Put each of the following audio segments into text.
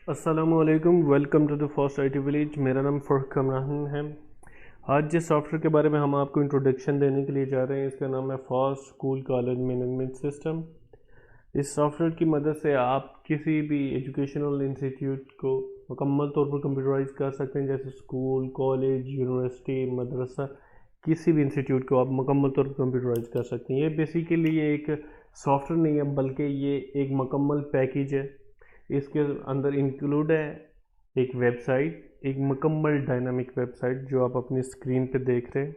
अस्सलामुअलैकुम, welcome to the first IT village. मेरा नाम फ़र्क कमरान है। आज जिस सॉफ्टवेयर के बारे में हम आपको इंट्रोडक्शन देने के लिए जा रहे हैं, इसका नाम है fast school college management system. इस सॉफ्टवेयर की मदद से आप किसी भी एजुकेशनल इंस्टीट्यूट को मुकम्मल तौर पर कंप्यूटराइज कर सकते हैं, जैसे स्कूल, कॉलेज, यूनिवर्सिटी, मदरसा। किसी भी इंस्टीट्यूट को आप मुकम्मल तौर पर कंप्यूटराइज कर सकते हैं। ये बेसिकली ये एक सॉफ्टवेयर नहीं है, बल्कि ये एक मुकम्मल पैकेज है। इसके अंदर इंक्लूड है एक वेबसाइट, एक मुकम्मल डायनामिक वेबसाइट जो आप अपनी स्क्रीन पे देख रहे हैं।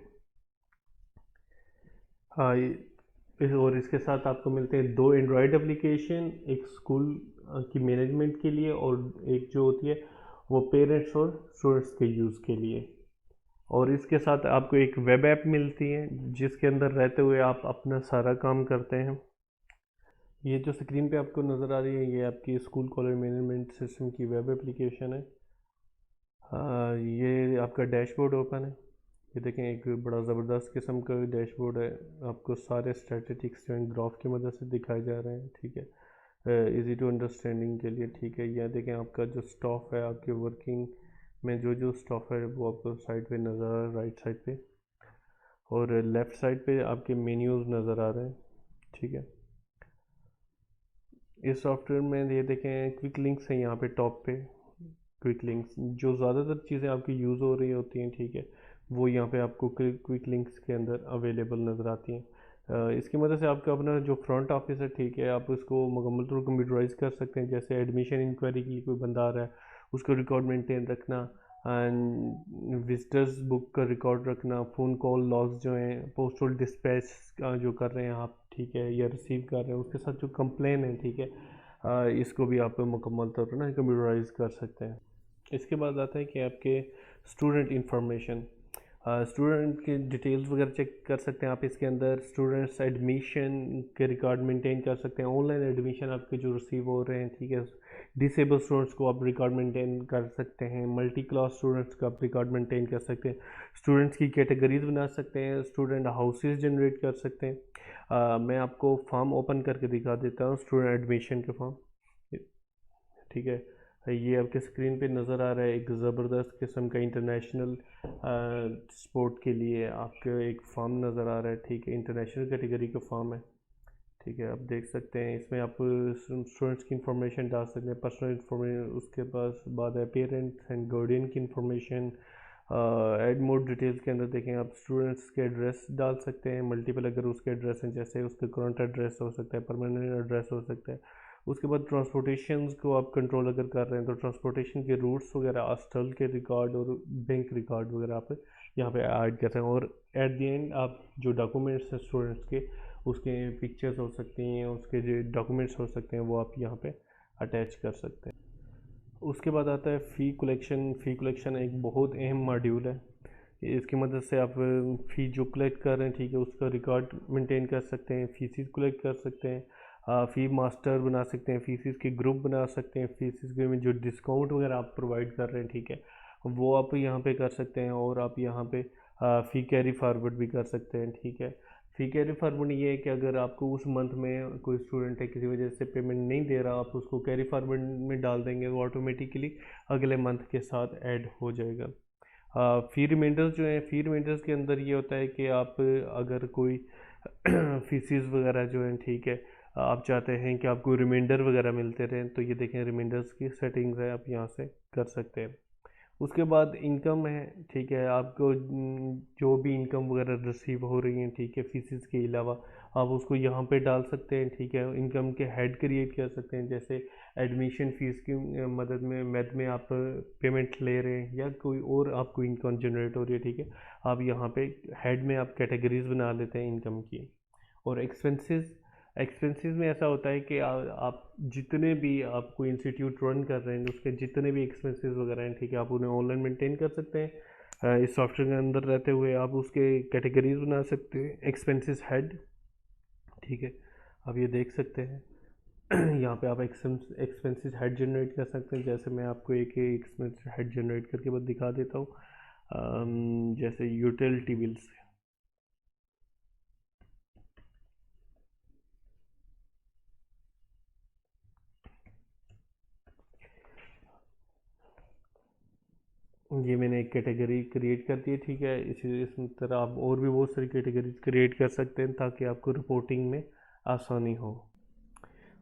हाँ, और इसके साथ आपको मिलते हैं दो एंड्रॉयड एप्लीकेशन, एक स्कूल की मैनेजमेंट के लिए और एक जो होती है वो पेरेंट्स और स्टूडेंट्स के यूज़ के लिए। और इसके साथ आपको एक वेब ऐप मिलती है जिसके अंदर रहते हुए आप अपना सारा काम करते हैं। ये जो स्क्रीन पे आपको नज़र आ रही है, ये आपकी स्कूल कॉलेज मैनेजमेंट सिस्टम की वेब एप्लीकेशन है। ये आपका डैशबोर्ड ओपन है। ये देखें, एक बड़ा ज़बरदस्त किस्म का डैशबोर्ड है। आपको सारे स्टैटिस्टिक्स जो हैं ग्राफ की मदद से दिखाए जा रहे हैं, ठीक है, इजी टू अंडरस्टैंडिंग के लिए, ठीक है। यह देखें, आपका जो स्टाफ है, आपके वर्किंग में जो जो स्टाफ है वो आपको साइड पे नज़र आ रहा है, राइट साइड पे। और लेफ़्ट साइड पे आपके मेन्यूज़ नज़र आ रहे हैं, ठीक है। इस सॉफ्टवेयर में ये देखें, क्विक लिंक्स हैं यहाँ पे टॉप पे। क्विक लिंक्स जो ज़्यादातर चीज़ें आपकी यूज़ हो रही होती हैं, ठीक है, वो यहाँ पे आपको क्विक लिंक्स के अंदर अवेलेबल नज़र आती हैं। इसकी मदद से आपका अपना जो फ्रंट ऑफिस है, ठीक है, आप उसको मुकम्मल तौर कंप्यूटराइज कर सकते हैं। जैसे एडमिशन इंक्वायरी के लिए कोई बंदा आ रहा है, उसको रिकॉर्ड मेंटेन रखना, एंड विजिटर्स बुक का रिकॉर्ड रखना, फ़ोन कॉल लॉग्स जो हैं, पोस्टल डिस्पैच जो कर रहे हैं आप, ठीक है, या रिसीव कर रहे हैं, उसके साथ जो कंप्लेन है, ठीक है, इसको भी आप मुकम्मल तौर पर ना कंप्यूटराइज कर सकते हैं। इसके बाद आता है कि आपके स्टूडेंट इंफॉर्मेशन, स्टूडेंट के डिटेल्स वगैरह चेक कर सकते हैं आप इसके अंदर। स्टूडेंट्स एडमिशन के रिकॉर्ड मेंटेन कर सकते हैं, ऑनलाइन एडमिशन आपके जो रिसीव हो रहे हैं, ठीक है। डिसेबल स्टूडेंट्स को आप रिकॉर्ड मेंटेन कर सकते हैं, मल्टी क्लास स्टूडेंट्स का आप रिकॉर्ड मेंटेन कर सकते हैं, स्टूडेंट्स की कैटेगरीज बना सकते हैं, स्टूडेंट हाउसेज जनरेट कर सकते हैं। मैं आपको फॉर्म ओपन करके दिखा देता हूँ, स्टूडेंट एडमिशन के फॉर्म, ठीक है। ये आपके स्क्रीन पे नज़र आ रहा है, एक ज़बरदस्त किस्म का इंटरनेशनल स्पोर्ट के लिए आपको एक फॉर्म नज़र आ रहा है, ठीक है, इंटरनेशनल कैटेगरी का फॉर्म है, ठीक है। आप देख सकते हैं इसमें आप स्टूडेंट्स की इंफॉर्मेशन डाल सकते हैं, पर्सनल इंफॉर्मेशन, उसके पास बाद है पेरेंट्स एंड गार्डियन की इंफॉर्मेशन। एड मोर डिटेल्स के अंदर देखें, आप स्टूडेंट्स के एड्रेस डाल सकते हैं, मल्टीपल अगर उसके एड्रेस हैं, जैसे उसका करंट एड्रेस हो सकता है, परमानेंट एड्रेस हो सकता है। उसके बाद ट्रांसपोर्टेशन को आप कंट्रोल अगर कर रहे हैं तो ट्रांसपोर्टेशन के रूट्स वगैरह, हॉस्टल के रिकॉर्ड और बैंक रिकॉर्ड वगैरह आप यहाँ पे ऐड कर रहे हैं। और एट दी एंड आप जो डॉक्यूमेंट्स हैं स्टूडेंट्स के, उसके पिक्चर्स हो सकती हैं, उसके जो डॉक्यूमेंट्स हो सकते हैं, वो आप यहाँ पे अटैच कर सकते हैं। उसके बाद आता है फ़ी कलेक्शन। फ़ी कलेक्शन एक बहुत अहम मॉड्यूल है। इसकी मदद से आप फ़ी जो कलेक्ट कर रहे हैं, ठीक है, उसका रिकॉर्ड मेंटेन कर सकते हैं, फ़ीसिस कलेक्ट कर सकते हैं, फ़ी मास्टर बना सकते हैं, फ़ीसिस के ग्रुप बना सकते हैं, फ़ीसिस के में जो डिस्काउंट वगैरह आप प्रोवाइड कर रहे हैं, ठीक है, वो आप यहाँ पे कर सकते हैं। और आप यहाँ पे फ़ी कैरी फारवर्ड भी कर सकते हैं, ठीक है। फ़ी कैरी फारवर्ड ये है कि अगर आपको उस मंथ में कोई स्टूडेंट है किसी वजह से पेमेंट नहीं दे रहा, आप उसको कैरी फारवर्ड में डाल देंगे, वो ऑटोमेटिकली अगले मंथ के साथ ऐड हो जाएगा। फ़ी रिमाइंडर्स जो हैं, फ़ी रिमाइंडर्स के अंदर ये होता है कि आप अगर कोई फीसिस वगैरह जो हैं, ठीक है, आप चाहते हैं कि आपको रिमाइंडर वगैरह मिलते रहें, तो ये देखें रिमाइंडर्स की सेटिंग्स है, आप यहाँ से कर सकते हैं। उसके बाद इनकम है, ठीक है, आपको जो भी इनकम वगैरह रिसीव हो रही हैं, ठीक है, फीसिस के अलावा आप उसको यहाँ पे डाल सकते हैं, ठीक है। इनकम के हेड क्रिएट कर सकते हैं, जैसे एडमिशन फ़ीस की मदद में मैथ में आप पेमेंट ले रहे हैं या कोई और आपको इनकम जनरेट हो रही है, ठीक है, आप यहाँ पे हेड में आप कैटेगरीज बना लेते हैं इनकम की। और एक्सपेंसेस, एक्सपेंसेस में ऐसा होता है कि आप जितने भी आप कोई इंस्टीट्यूट रन कर रहे हैं, उसके जितने भी एक्सपेंसेस वगैरह हैं, ठीक है, आप उन्हें ऑनलाइन मेंटेन कर सकते हैं। इस सॉफ्टवेयर के अंदर रहते हुए आप उसके कैटेगरीज बना सकते हैं, एक्सपेंसेस हेड, ठीक है। आप ये देख सकते हैं यहाँ पे आप एक्सपेंसेस हेड जनरेट कर सकते हैं। जैसे मैं आपको एक एक्सपेंस हेड जनरेट करके बस दिखा देता हूँ, जैसे यूटिलिटी बिल्स। ये मैंने एक कैटेगरी क्रिएट कर दी है, ठीक है। इस तरह आप और भी बहुत सारी कैटेगरीज क्रिएट कर सकते हैं ताकि आपको रिपोर्टिंग में आसानी हो।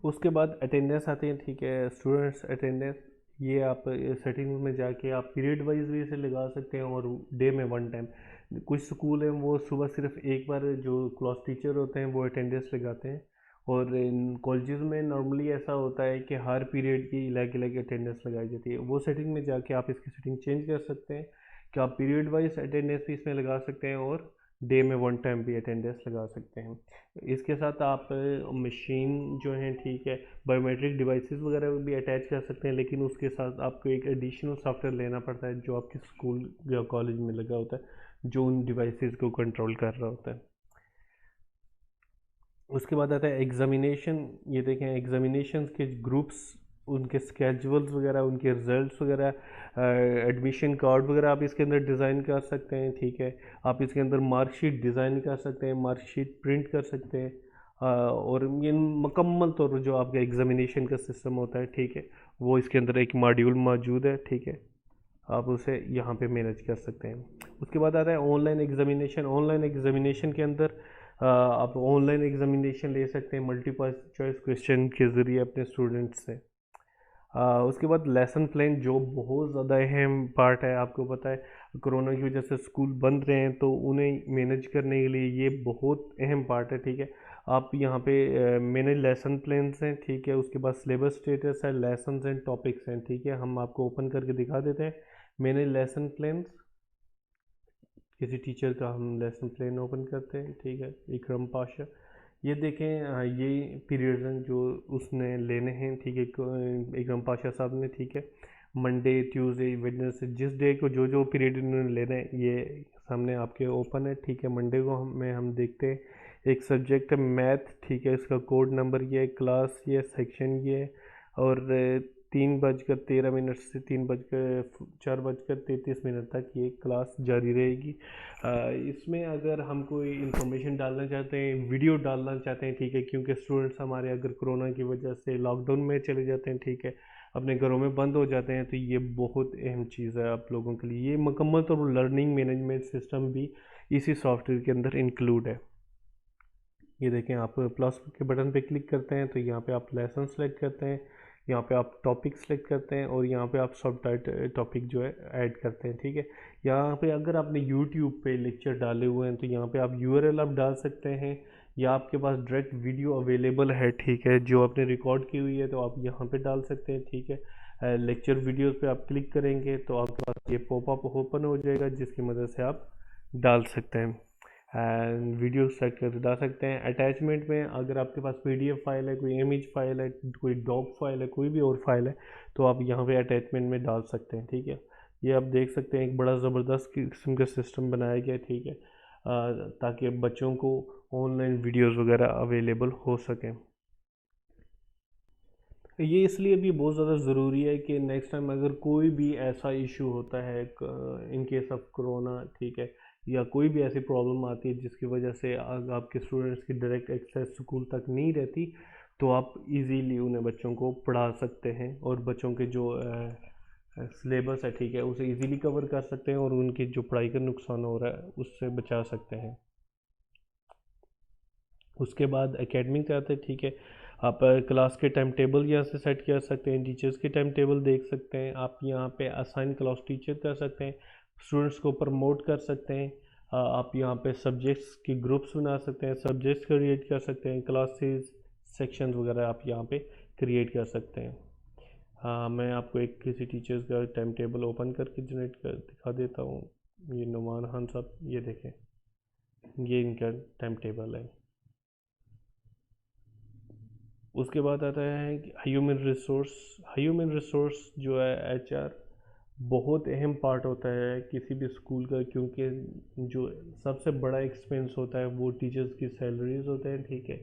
उसके बाद अटेंडेंस आते हैं, ठीक है। स्टूडेंट्स अटेंडेंस, ये आप सेटिंग में जाके आप पीरियड वाइज भी इसे लगा सकते हैं और डे में वन टाइम। कुछ स्कूल हैं वो सुबह सिर्फ एक बार जो क्लास टीचर होते हैं वो अटेंडेंस लगाते हैं, और इन कॉलेजेस में नॉर्मली ऐसा होता है कि हर पीरियड की अलग अलग अटेंडेंस लगाई जाती है। वो सेटिंग में जाके आप इसकी सेटिंग चेंज कर सकते हैं कि आप पीरियड वाइज अटेंडेंस भी इसमें लगा सकते हैं और डे में वन टाइम भी अटेंडेंस लगा सकते हैं। इसके साथ आप मशीन जो है, ठीक है, बायोमेट्रिक डिवाइसेस वगैरह भी अटैच कर सकते हैं, लेकिन उसके साथ आपको एक एडिशनल सॉफ्टवेयर लेना पड़ता है जो आपके स्कूल या कॉलेज में लगा होता है, जो उन डिवाइसेस को कंट्रोल कर रहा होता है। उसके बाद आता है एग्जामिनेशन। ये देखें, एग्जामिनेशन के ग्रुप्स, उनके स्केजुअल्स वगैरह, उनके रिजल्ट्स वगैरह, एडमिशन कार्ड वगैरह आप इसके अंदर डिज़ाइन कर सकते हैं, ठीक है। आप इसके अंदर मार्कशीट डिज़ाइन कर सकते हैं, मार्कशीट प्रिंट कर सकते हैं, और ये मुकम्मल तौर पर जो आपका एग्ज़ामिनेशन का सिस्टम होता है, ठीक है, वो इसके अंदर एक मॉड्यूल मौजूद है, ठीक है। आप उसे यहाँ पे मैनेज कर सकते हैं। उसके बाद आता है ऑनलाइन एग्जामिनेशन। ऑनलाइन एग्जामिनेशन के अंदर आप ऑनलाइन एग्जामिनेशन ले सकते हैं मल्टीपल चॉइस क्वेश्चन के ज़रिए अपने स्टूडेंट्स से। उसके बाद लेसन प्लान, जो बहुत ज़्यादा अहम पार्ट है। आपको पता है कोरोना की वजह से स्कूल बंद रहे हैं, तो उन्हें मैनेज करने के लिए ये बहुत अहम पार्ट है, ठीक है। आप यहाँ पे मैंने लेसन प्लान्स हैं, ठीक है। उसके बाद सिलेबस स्टेटस है, लेसन्स एंड टॉपिक्स हैं, ठीक है। हम आपको ओपन करके दिखा देते हैं। मैंने लेसन प्लान्स, किसी टीचर का हम लेसन प्लान ओपन करते हैं, ठीक है, इकरम पाशा। ये देखें, ये पीरियड्स हैं जो उसने लेने हैं, ठीक है, इकरम पाशा साहब ने, ठीक है। मंडे, ट्यूसडे, वेडनेसडे, जिस डे को जो जो पीरियड इन्होंने लेना है ये सामने आपके ओपन है, ठीक है। मंडे को हम देखते हैं, एक सब्जेक्ट है मैथ, ठीक है। इसका कोड नंबर ये है, क्लास ये, सेक्शन ये है, और 3:13 से 4:33 तक ये क्लास जारी रहेगी। इसमें अगर हम कोई इंफॉर्मेशन डालना चाहते हैं, वीडियो डालना चाहते हैं, ठीक है, क्योंकि स्टूडेंट्स हमारे अगर कोरोना की वजह से लॉकडाउन में चले जाते हैं, ठीक है, अपने घरों में बंद हो जाते हैं, तो ये बहुत अहम चीज़ है आप लोगों के लिए। ये मुकम्मल तौर पर लर्निंग मैनेजमेंट सिस्टम भी इसी सॉफ्टवेयर के अंदर इंक्लूड है। ये देखें, आप प्लस के बटन पे क्लिक करते हैं तो यहाँ पे आप लेसन सेलेक्ट करते हैं, यहाँ पे आप टॉपिक सेलेक्ट करते हैं, और यहाँ पे आप सब टॉपिक जो है ऐड करते हैं, ठीक है। यहाँ पे अगर आपने यूट्यूब पे लेक्चर डाले हुए हैं तो यहाँ पे आप यूआरएल आप डाल सकते हैं, या आपके पास डायरेक्ट वीडियो अवेलेबल है, ठीक है, जो आपने रिकॉर्ड की हुई है, तो आप यहाँ पे डाल सकते हैं, ठीक है। लेक्चर वीडियोस पे आप क्लिक करेंगे तो आपके पास ये पॉपअप ओपन हो जाएगा, जिसकी मदद से आप डाल सकते हैं एंड वीडियो सेट कर डाल सकते हैं। अटैचमेंट में अगर आपके पास पीडीएफ फाइल है, कोई इमेज फाइल है, कोई डॉक फाइल है, कोई भी और फाइल है, तो आप यहाँ पे अटैचमेंट में डाल सकते हैं, ठीक है। ये आप देख सकते हैं एक बड़ा ज़बरदस्त किस्म का सिस्टम बनाया गया है, ठीक है, ताकि बच्चों को ऑनलाइन वीडियोस वगैरह अवेलेबल हो सकें। ये इसलिए भी बहुत ज़्यादा ज़रूरी है कि नेक्स्ट टाइम अगर कोई भी ऐसा इशू होता है इन केस ऑफ कोरोना, ठीक है, या कोई भी ऐसी प्रॉब्लम आती है जिसकी वजह से आपके स्टूडेंट्स की डायरेक्ट एक्सेस स्कूल तक नहीं रहती, तो आप इजीली उन्हें बच्चों को पढ़ा सकते हैं और बच्चों के जो सिलेबस है, ठीक है, उसे इजीली कवर कर सकते हैं और उनकी जो पढ़ाई का नुकसान हो रहा है उससे बचा सकते हैं। उसके बाद एकेडमिक आते हैं, ठीक है। आप क्लास के टाइम टेबल यहाँ से सेट कर सकते हैं, टीचर्स के टाइम टेबल देख सकते हैं, आप यहाँ पे असाइन क्लास टीचर कर सकते हैं, स्टूडेंट्स को प्रमोट कर सकते हैं, आप यहाँ पे सब्जेक्ट्स के ग्रुप्स बना सकते हैं, सब्जेक्ट्स क्रिएट कर सकते हैं, क्लासेस सेक्शंस वगैरह आप यहाँ पे क्रिएट कर सकते हैं। हाँ, मैं आपको एक किसी टीचर्स का टाइम टेबल ओपन करके जनरेट कर दिखा देता हूँ। ये नुमान खान साहब, ये देखें, ये इनका टाइम टेबल है। उसके बाद आता है ह्यूमन रिसोर्स जो है एचआर, बहुत अहम पार्ट होता है किसी भी स्कूल का, क्योंकि जो सबसे बड़ा एक्सपेंस होता है वो टीचर्स की सैलरीज होते हैं, ठीक है।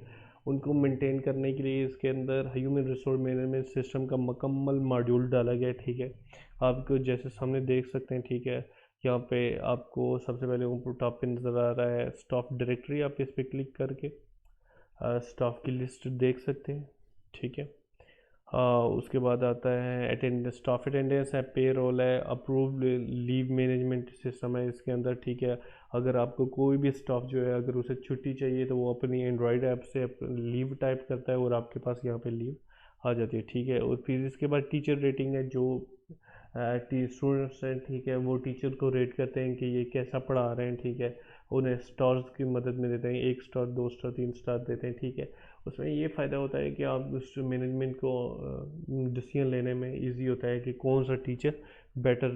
उनको मेंटेन करने के लिए इसके अंदर ह्यूमन रिसोर्स मैनेजमेंट सिस्टम का मुकम्मल मॉड्यूल डाला गया है, ठीक है। आपको जैसे सामने देख सकते हैं, ठीक है, यहाँ पे आपको सबसे पहले ऊपर टॉप पे नज़र आ रहा है स्टाफ डायरेक्टरी, आप इस पर क्लिक करके स्टाफ की लिस्ट देख सकते हैं, ठीक है। उसके बाद आता है अटेंडेंस, स्टाफ अटेंडेंस है, पे रोल है, अप्रूव्ड लीव मैनेजमेंट सिस्टम है इसके अंदर, ठीक है। अगर आपको कोई भी स्टाफ जो है अगर उसे छुट्टी चाहिए तो वो अपनी एंड्रॉयड ऐप से लीव टाइप करता है और आपके पास यहाँ पे लीव आ जाती है, ठीक है। और फिर इसके बाद टीचर रेटिंग है, जो स्टूडेंट्स हैं, ठीक है, वो टीचर को रेट करते हैं कि ये कैसा पढ़ा रहे हैं, ठीक है। उन्हें स्टार्स की मदद में देते हैं, 1 स्टार 2 स्टार 3 स्टार देते हैं, ठीक है। उसमें ये फ़ायदा होता है कि आप उस मैनेजमेंट को डिसीजन लेने में इजी होता है कि कौन सा टीचर बेटर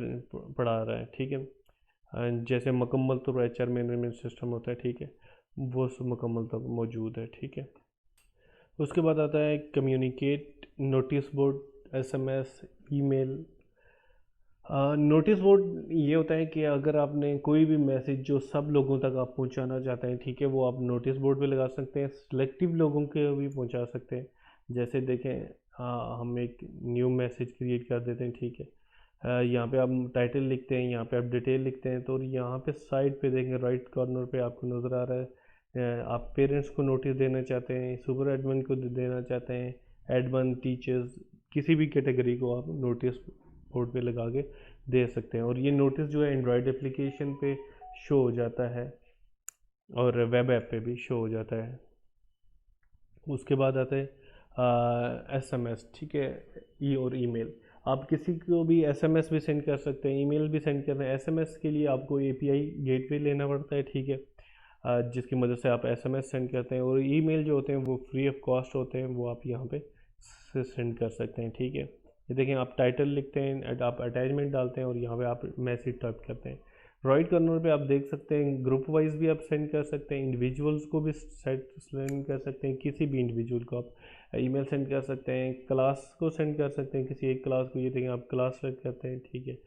पढ़ा रहा है, ठीक है। जैसे मुकम्मल तो HR मैनेजमेंट सिस्टम होता है, ठीक है, वो सब मुकम्मल तक मौजूद है, ठीक है। उसके बाद आता है communicate, notice board, SMS, email. Notice board ये होता है कि अगर आपने कोई भी मैसेज जो सब लोगों तक आप पहुंचाना चाहते हैं, ठीक है, वो आप नोटिस बोर्ड पे लगा सकते हैं, सिलेक्टिव लोगों के भी पहुंचा सकते हैं। जैसे देखें, हम एक न्यू मैसेज क्रिएट कर देते हैं, ठीक है। यहाँ पे आप टाइटल लिखते हैं, यहाँ पे आप डिटेल लिखते हैं, तो यहाँ पे साइड पे देखें राइट कॉर्नर पे आपको नज़र आ रहा है, आप पेरेंट्स को नोटिस देना चाहते हैं, सुपर एडमिन को देना चाहते हैं, एडमिन, टीचर्स, किसी भी कैटेगरी को आप नोटिस बोर्ड पे लगा के दे सकते हैं। और ये नोटिस जो है एंड्रॉयड एप्लीकेशन पे शो हो जाता है और वेब ऐप पे भी शो हो जाता है। उसके बाद आता है SMS, ठीक है, और ईमेल। आप किसी को भी SMS भी सेंड कर सकते हैं, ईमेल भी सेंड कर रहे हैं। SMS के लिए आपको API गेटवे लेना पड़ता है, ठीक है, जिसकी मदद से आप SMS सेंड करते हैं। और ईमेल जो होते हैं वो फ्री ऑफ कॉस्ट होते हैं, वो आप यहाँ पे से सेंड कर सकते हैं, ठीक है। ये देखें, आप टाइटल लिखते हैं, आप अटैचमेंट डालते हैं और यहाँ पे आप मैसेज टाइप करते हैं। राइट कॉर्नर पे आप देख सकते हैं ग्रुप वाइज भी आप सेंड कर सकते हैं, इंडिविजुअल्स को भी सेंड कर सकते हैं, किसी भी इंडिविजुअल को आप ईमेल सेंड कर सकते हैं, क्लास को सेंड कर सकते हैं, किसी एक क्लास को। ये देखें, आप क्लास सेलेक्ट करते हैं, ठीक है,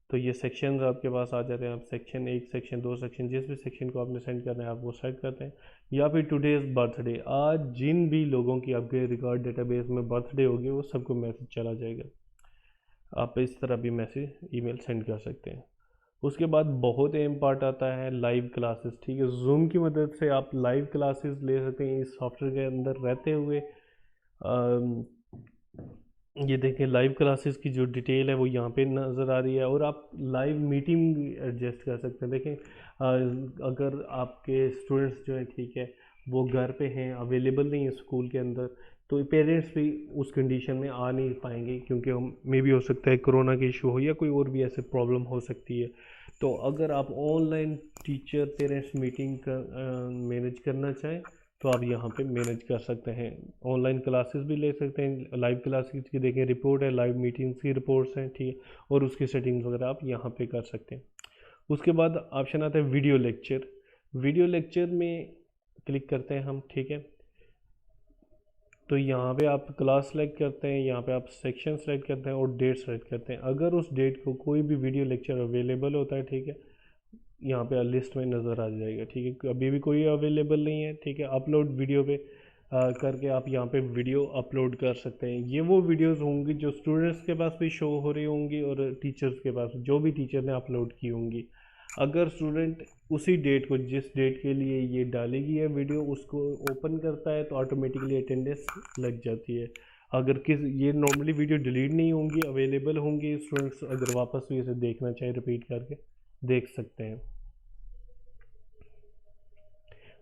तो ये सेक्शंस आपके पास आ जाते हैं। आप सेक्शन 1, सेक्शन 2, सेक्शन, जिस भी सेक्शन को आपने सेंड करना है आप वो सेलेक्ट करते हैं। या फिर टुडेज़ बर्थडे, आज जिन भी लोगों की आपके रिकॉर्ड डेटाबेस में बर्थडे होगी वो सबको मैसेज चला जाएगा। आप इस तरह भी मैसेज ईमेल सेंड कर सकते हैं। उसके बाद बहुत अहम पार्ट आता है लाइव क्लासेस, ठीक है। जूम की मदद से आप लाइव क्लासेस ले सकते हैं इस सॉफ्टवेयर के अंदर रहते हुए। ये देखें, लाइव क्लासेस की जो डिटेल है वो यहाँ पे नज़र आ रही है, और आप लाइव मीटिंग एडजस्ट कर सकते हैं। देखें, अगर आपके स्टूडेंट्स जो हैं, ठीक है, वो घर पे हैं, अवेलेबल नहीं है स्कूल के अंदर, तो पेरेंट्स भी उस कंडीशन में आ नहीं पाएंगे, क्योंकि हम मे भी हो सकता है कोरोना के इशू हो या कोई और भी ऐसे प्रॉब्लम हो सकती है। तो अगर आप ऑनलाइन टीचर पेरेंट्स मीटिंग का मैनेज करना चाहें तो आप यहाँ पे मैनेज कर सकते हैं। ऑनलाइन क्लासेस भी ले सकते हैं, लाइव क्लासेस की देखें रिपोर्ट है, लाइव मीटिंग्स की रिपोर्ट्स हैं, ठीक है, और उसकी सेटिंग्स वगैरह आप यहाँ पे कर सकते हैं। उसके बाद ऑप्शन आता है वीडियो लेक्चर। वीडियो लेक्चर में क्लिक करते हैं हम, ठीक है, तो यहाँ पे आप क्लास सेलेक्ट करते हैं, यहाँ पे आप सेक्शन सेलेक्ट करते हैं और डेट सेलेक्ट करते हैं। अगर उस डेट को कोई भी वीडियो लेक्चर अवेलेबल होता है, ठीक है, यहाँ पे लिस्ट में नज़र आ जाएगा, ठीक है। अभी भी कोई अवेलेबल नहीं है, ठीक है, अपलोड वीडियो पे करके आप यहाँ पे वीडियो अपलोड कर सकते हैं। ये वो वीडियोस होंगी जो स्टूडेंट्स के पास भी शो हो रही होंगी और टीचर्स के पास, जो भी टीचर ने अपलोड की होंगी। अगर स्टूडेंट उसी डेट को, जिस डेट के लिए ये डाली गई है वीडियो, उसको ओपन करता है तो ऑटोमेटिकली अटेंडेंस लग जाती है। अगर ये नॉर्मली वीडियो डिलीट नहीं होंगी, अवेलेबल होंगी, स्टूडेंट्स अगर वापस भी इसे देखना चाहे रिपीट करके देख सकते हैं।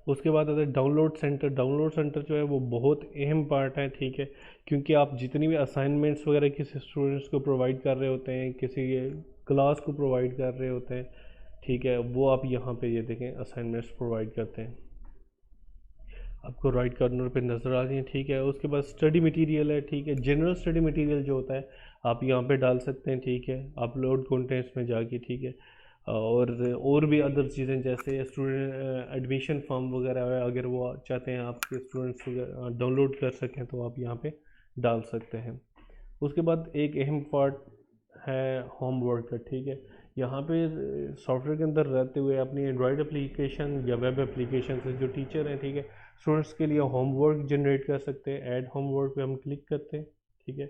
उसके बाद आता है डाउनलोड सेंटर। डाउनलोड सेंटर जो है वो बहुत अहम पार्ट है, ठीक है, क्योंकि आप जितनी भी असाइनमेंट्स वगैरह किसी स्टूडेंट्स को प्रोवाइड कर रहे होते हैं, किसी क्लास को प्रोवाइड कर रहे होते हैं, ठीक है, वो आप यहाँ पे ये देखें असाइनमेंट्स प्रोवाइड करते हैं, आपको राइट कॉर्नर पे नज़र आ रही है, ठीक है। उसके बाद स्टडी मटेरियल है, ठीक है, जनरल स्टडी मटेरियल जो होता है आप यहाँ पे डाल सकते हैं, ठीक है, अपलोड कंटेंट्स में जाके, ठीक है। और भी अदर चीज़ें जैसे स्टूडेंट एडमिशन फॉर्म वगैरह है, अगर वो चाहते हैं आपके स्टूडेंट्स डाउनलोड कर सकें तो आप यहाँ पे डाल सकते हैं। उसके बाद एक अहम पार्ट है होमवर्क का, ठीक है। यहाँ पे सॉफ्टवेयर के अंदर रहते हुए अपनी एंड्रॉयड एप्लीकेशन या वेब एप्लीकेशन से जो टीचर हैं, ठीक है, स्टूडेंट्स के लिए होमवर्क जनरेट कर सकते हैं। ऐड होमवर्क पे हम क्लिक करते हैं, ठीक है,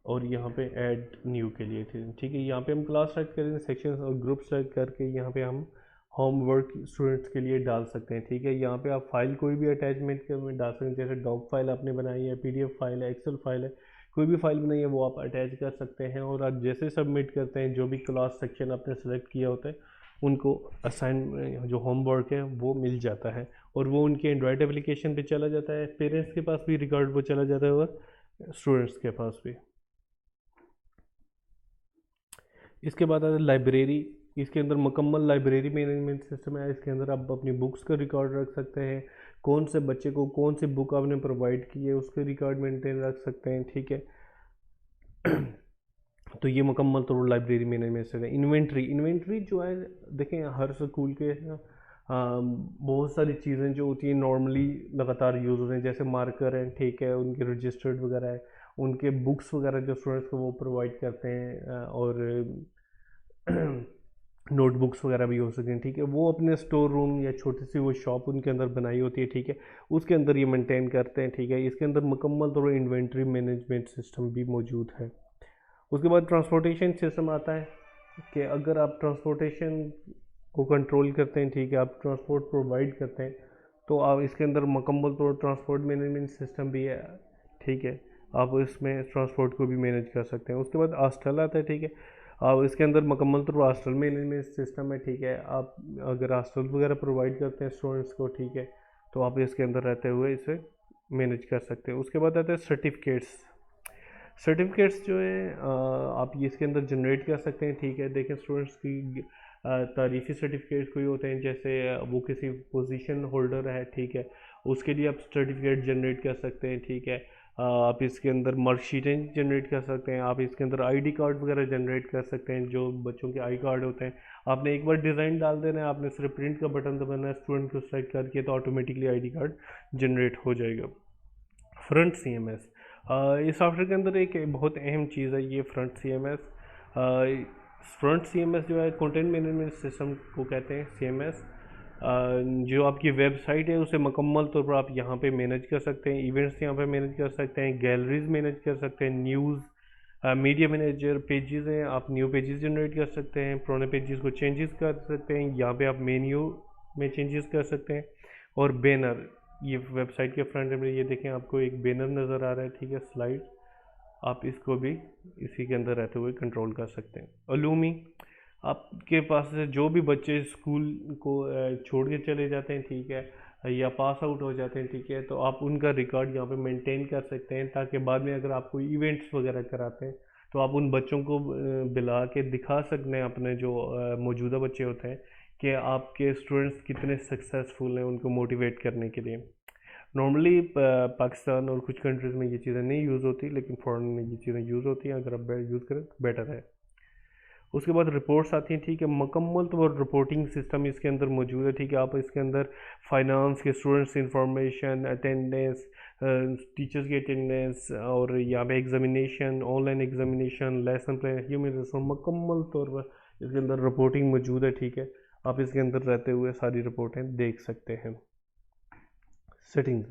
और यहाँ पे ऐड न्यू के लिए, ठीक है, यहाँ पे हम क्लास सेलेक्ट करेंगे, सेक्शन और ग्रुप सेलेक्ट करके यहाँ पे हम होमवर्क स्टूडेंट्स के लिए डाल सकते हैं, ठीक है। यहाँ पे आप फाइल कोई भी अटैचमेंट में डाल सकते हैं, जैसे डॉक फाइल आपने बनाई है, PDF फाइल है, एक्सेल फाइल है, कोई भी फाइल बनाई है वो आप अटैच कर सकते हैं, और आप जैसे सबमिट करते हैं जो भी क्लास सेक्शन आपने सेलेक्ट किया होता है उनको असाइन जो होमवर्क है वो मिल जाता है, और वो उनके एंड्रॉयड एप्लीकेशन पे चला जाता है, पेरेंट्स के पास भी रिकॉर्ड वो चला जाता है और स्टूडेंट्स के पास भी। इसके बाद आता है लाइब्रेरी। इसके अंदर मुकम्मल लाइब्रेरी मैनेजमेंट सिस्टम है। इसके अंदर आप अपनी बुक्स का रिकॉर्ड रख सकते हैं, कौन से बच्चे को कौन सी बुक आपने प्रोवाइड की है उसके रिकॉर्ड मेंटेन रख सकते हैं, ठीक है। तो ये मुकम्मल तौर लाइब्रेरी मैनेजमेंट सिस्टम है। इन्वेंट्री, इन्वेंट्री जो है देखें हर स्कूल के बहुत सारी चीज़ें जो होती हैं नॉर्मली लगातार यूज़ होते हैं, जैसे मार्कर हैं, ठीक है, उनके रजिस्टर्ड वगैरह है, उनके बुक्स वगैरह जो स्टूडेंट्स को वो प्रोवाइड करते हैं, और नोटबुक्स वगैरह भी हो सकते हैं, ठीक है। वो अपने स्टोर रूम या छोटी सी वो शॉप उनके अंदर बनाई होती है, ठीक है, उसके अंदर ये मेंटेन करते हैं, ठीक है। इसके अंदर मुकम्मल तौर पर इन्वेंट्री मैनेजमेंट सिस्टम भी मौजूद है। उसके बाद ट्रांसपोर्टेशन सिस्टम आता है कि अगर आप ट्रांसपोर्टेशन को कंट्रोल करते हैं, ठीक है, आप ट्रांसपोर्ट प्रोवाइड करते हैं, तो आप इसके अंदर मुकम्मल तौर ट्रांसपोर्ट मैनेजमेंट सिस्टम भी है, ठीक है। आप इसमें ट्रांसपोर्ट को भी मैनेज कर सकते हैं। उसके बाद हॉस्टल आता है, ठीक है, आप इसके अंदर मुकम्मल तौर हॉस्टल मैनेजमेंट सिस्टम है, ठीक है। आप अगर हॉस्टल वगैरह प्रोवाइड करते हैं स्टूडेंट्स को, ठीक है, तो आप इसके अंदर रहते हुए इसे मैनेज कर सकते हैं। उसके बाद आता है सर्टिफिकेट्स। सर्टिफिकेट्स जो है आप ये इसके अंदर जनरेट कर सकते हैं, ठीक है। देखें स्टूडेंट्स की तारीफ़ी सर्टिफिकेट्स कोई होते हैं, जैसे वो किसी पोजीशन होल्डर है, ठीक है, उसके लिए आप सर्टिफिकेट जनरेट कर सकते हैं, ठीक है। आप इसके अंदर मार्कशीटें जनरेट कर सकते हैं, आप इसके अंदर आईडी कार्ड वगैरह जनरेट कर सकते हैं, जो बच्चों के आई कार्ड होते हैं। आपने एक बार डिज़ाइन डाल देना है, आपने सिर्फ प्रिंट का बटन दबाना है, स्टूडेंट को सेलेक्ट करके तो ऑटोमेटिकली आईडी कार्ड जनरेट हो जाएगा। फ्रंट CMS, इस सॉफ्टवेयर के अंदर एक बहुत अहम चीज़ है ये फ्रंट CMS। फ्रंट CMS जो है कंटेंट मैनेजमेंट सिस्टम को कहते हैं CMS। जो आपकी वेबसाइट है उसे मुकम्मल तौर पर आप यहाँ पे मैनेज कर सकते हैं, इवेंट्स यहाँ पे मैनेज कर सकते हैं, गैलरीज मैनेज कर सकते हैं, न्यूज़, मीडिया मैनेजर, पेजेस हैं, आप न्यू पेजेस जनरेट कर सकते हैं, पुराने पेजेस को चेंजेस कर सकते हैं, यहाँ पे आप मेन्यू में चेंजेस कर सकते हैं। और बैनर, ये वेबसाइट के फ्रंट में ये देखें आपको एक बैनर नज़र आ रहा है, ठीक है, स्लाइड, आप इसको भी इसी के अंदर रहते हुए कंट्रोल कर सकते हैं। अलूमी, आपके पास से जो भी बच्चे स्कूल को छोड़ के चले जाते हैं, ठीक है, या पास आउट हो जाते हैं, ठीक है, तो आप उनका रिकॉर्ड यहाँ पे मेंटेन कर सकते हैं, ताकि बाद में अगर आप कोई इवेंट्स वगैरह कराते हैं तो आप उन बच्चों को बुला के दिखा सकते हैं, अपने जो मौजूदा बच्चे होते हैं, कि आपके स्टूडेंट्स कितने सक्सेसफुल हैं, उनको मोटिवेट करने के लिए। नॉर्मली पाकिस्तान और कुछ कंट्रीज़ में ये चीज़ें नहीं यूज़ होती, लेकिन फ़ॉरेन में ये चीज़ें यूज़ होती हैं, अगर आप यूज़ करें तो बेटर है। उसके बाद रिपोर्ट्स आती हैं, ठीक है, मुकम्मल तौर रिपोर्टिंग सिस्टम इसके अंदर मौजूद है, ठीक है। आप इसके अंदर फाइनेंस के स्टूडेंट्स इंफॉर्मेशन, अटेंडेंस, टीचर्स की अटेंडेंस, और यहाँ पे examination, online examination, lesson plan, human resource, मुकम्मल तौर पर इसके अंदर रिपोर्टिंग मौजूद है, ठीक है। आप इसके अंदर रहते हुए सारी रिपोर्टें देख सकते हैं। सेटिंग,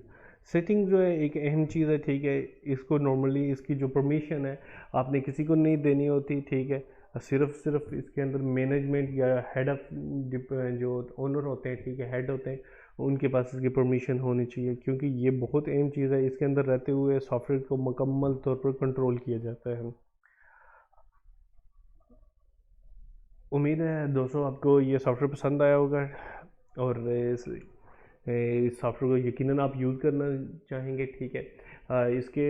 सेटिंग जो है एक अहम चीज़ है, ठीक है। इसको नॉर्मली इसकी जो परमिशन है आपने किसी को नहीं देनी होती, ठीक है। सिर्फ इसके अंदर मैनेजमेंट या हेड ऑफ जो ओनर होते हैं, ठीक है, हेड होते हैं, उनके पास इसकी परमिशन होनी चाहिए, क्योंकि ये बहुत अहम चीज़ है। इसके अंदर रहते हुए सॉफ्टवेयर को मुकम्मल तौर पर कंट्रोल किया जाता है। उम्मीद है दोस्तों आपको ये सॉफ्टवेयर पसंद आया होगा, और इस सॉफ्टवेयर को यकीनन आप यूज़ करना चाहेंगे, ठीक है। इसके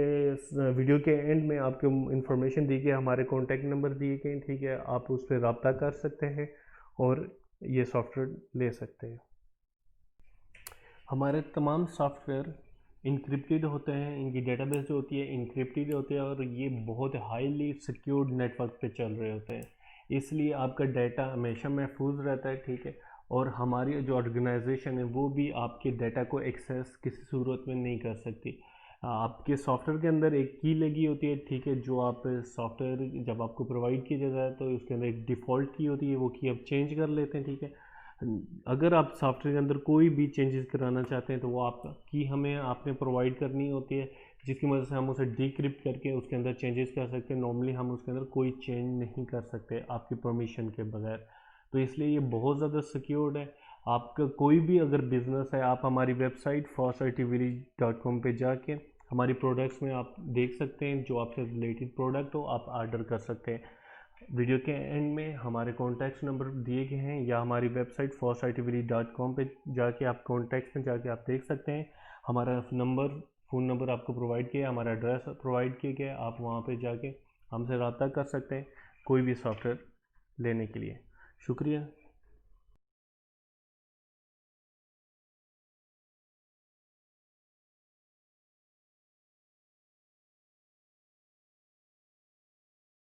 वीडियो के एंड में आपको इन्फॉर्मेशन दी गई, हमारे कॉन्टैक्ट नंबर दिए गए, ठीक है, आप उस पर रब्ता कर सकते हैं और ये सॉफ्टवेयर ले सकते हैं। हमारे तमाम सॉफ्टवेयर इनक्रिप्टेड होते हैं, इनकी डेटाबेस जो होती है इनक्रिप्टेड होती है, और ये बहुत हाईली सिक्योर्ड नेटवर्क पे चल रहे होते हैं, इसलिए आपका डाटा हमेशा महफूज रहता है, ठीक है। और हमारी जो ऑर्गेनाइजेशन है वो भी आपके डाटा को एक्सेस किसी सूरत में नहीं कर सकती। आपके सॉफ्टवेयर के अंदर एक की लगी होती है, ठीक है, जो आप सॉफ्टवेयर जब आपको प्रोवाइड किया जाता है तो उसके अंदर एक डिफ़ॉल्ट की होती है, वो की आप चेंज कर लेते हैं, ठीक है। अगर आप सॉफ्टवेयर के अंदर कोई भी चेंजेस कराना चाहते हैं तो वो आपका की हमें आपने प्रोवाइड करनी होती है, जिसकी मदद से हम उसे डिक्रिप्ट करके उसके अंदर चेंजेस कर सकते हैं। नॉर्मली हम उसके अंदर कोई चेंज नहीं कर सकते आपकी परमिशन के बगैर, तो इसलिए ये बहुत ज़्यादा सिक्योर्ड है। आपका कोई भी अगर बिज़नेस है, आप हमारी वेबसाइट fositvillage.com पे जाके हमारी प्रोडक्ट्स में आप देख सकते हैं, जो आपसे रिलेटेड प्रोडक्ट हो आप ऑर्डर कर सकते हैं। वीडियो के एंड में हमारे कॉन्टैक्ट नंबर दिए गए हैं, या हमारी वेबसाइट fossitively.com पे जाके आप कॉन्टैक्ट में जाके आप देख सकते हैं। हमारा फ़ोन नंबर आपको प्रोवाइड किया है, हमारा एड्रेस प्रोवाइड किया गया है, आप वहाँ पे जाके हमसे रब्ता कर सकते हैं कोई भी सॉफ्टवेयर लेने के लिए। शुक्रिया।